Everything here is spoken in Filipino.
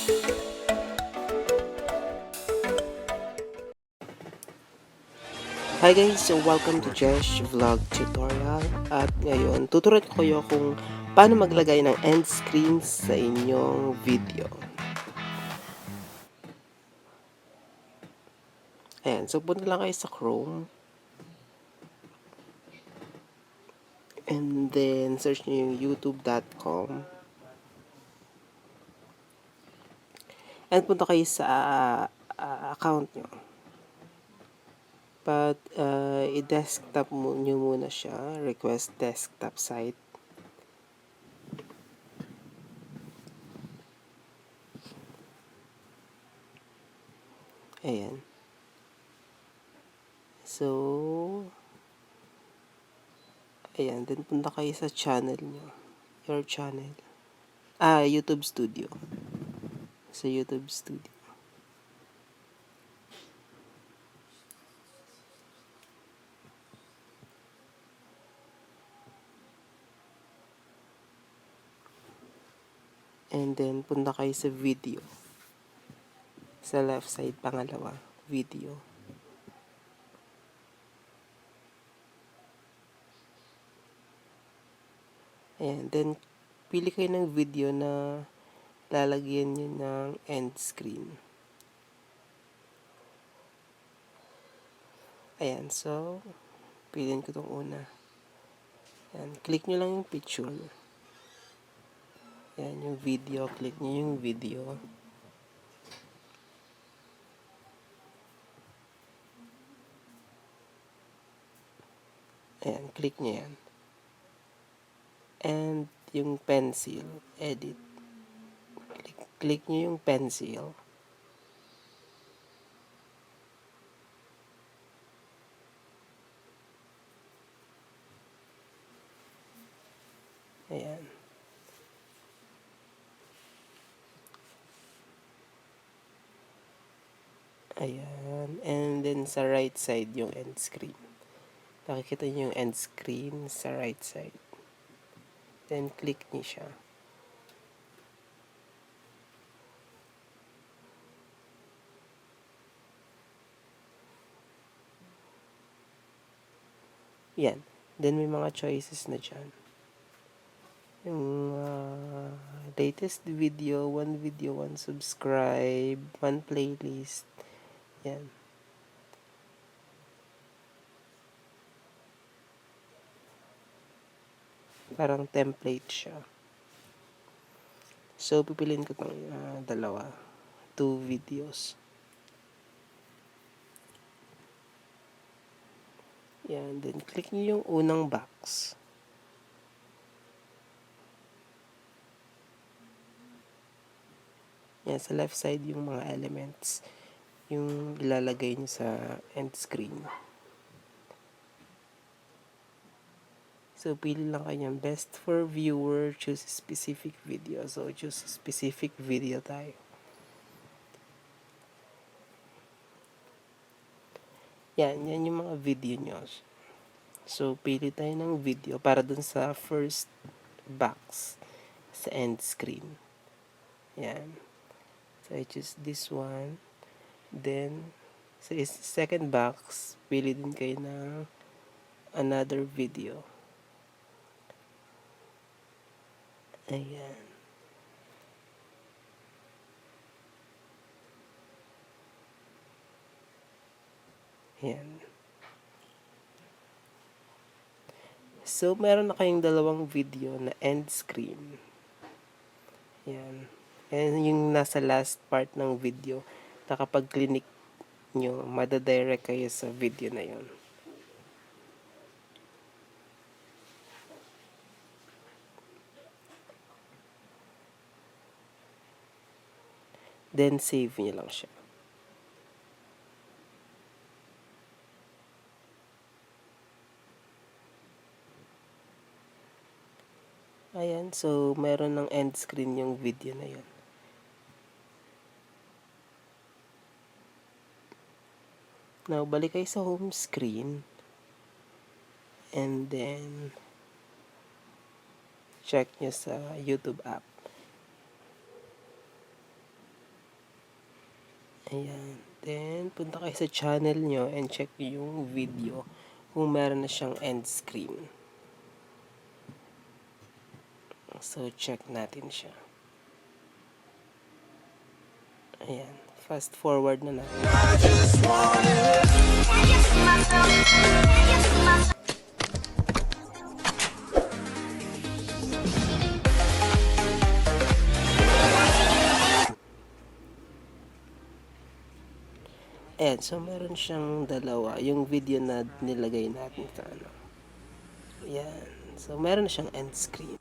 Hi guys, so welcome to Jesh Vlog Tutorial. At ngayon, tuturuan ko kayo kung paano maglagay ng end screen sa inyong video. Ayan, so punta lang kayo sa Chrome. And then, search nyo yung youtube.com. And punta kayo sa account nyo. But, i-desktop nyo muna siya. Request desktop site. Ayan. So, ayan. Then, punta kayo sa channel nyo. Your channel. YouTube Studio. Sa YouTube Studio. And then, punta kayo sa video. Sa left side, pangalawa. Video. Ayan. Then, pili kayo ng video na lalagyan nyo ng end screen. Ayan. So, piliin ko itong una. Ayan. Click nyo lang yung picture. Ayan. Yung video. Click nyo yung video. Ayan. Click nyo yan. And yung pencil. Edit. Click nyo yung pencil. Ayan. Ayan. And then sa right side yung end screen. Nakikita nyo yung end screen sa right side. Then click nyo siya. Yan. Then may mga choices na dyan. Yung latest video, one subscribe, one playlist. Yan. Parang template siya. So, pipiliin ko itong dalawa. 2 videos. Yan. Then, click nyo yung unang box. Yan. Sa left side yung mga elements. Yung ilalagay nyo sa end screen. So, pili lang kayo ng best for viewer, choose specific video. So, choose specific video tayo. Yan yung mga video nyo. So, pili tayo ng video para dun sa first box sa end screen. Yan. So, I choose this one. Then, sa second box, pili din kayo ng another video. Ayan. Ayan. So, meron na kayong dalawang video na end screen. Ayan. And yung nasa last part ng video, na kapag click nyo, madadirect kayo sa video na yon. Then, save nyo lang siya. Ayan, so meron ng end screen yung video na yun. Now, balik kayo sa home screen. And then, check nyo sa YouTube app. Ayan. Then, punta kayo sa channel nyo and check yung video kung meron na siyang end screen. So, check natin siya. Ayan. Fast forward na natin. Ayan. So, meron siyang dalawa. Yung video na nilagay natin sa ano. Ayan. So, meron na siyang end screen.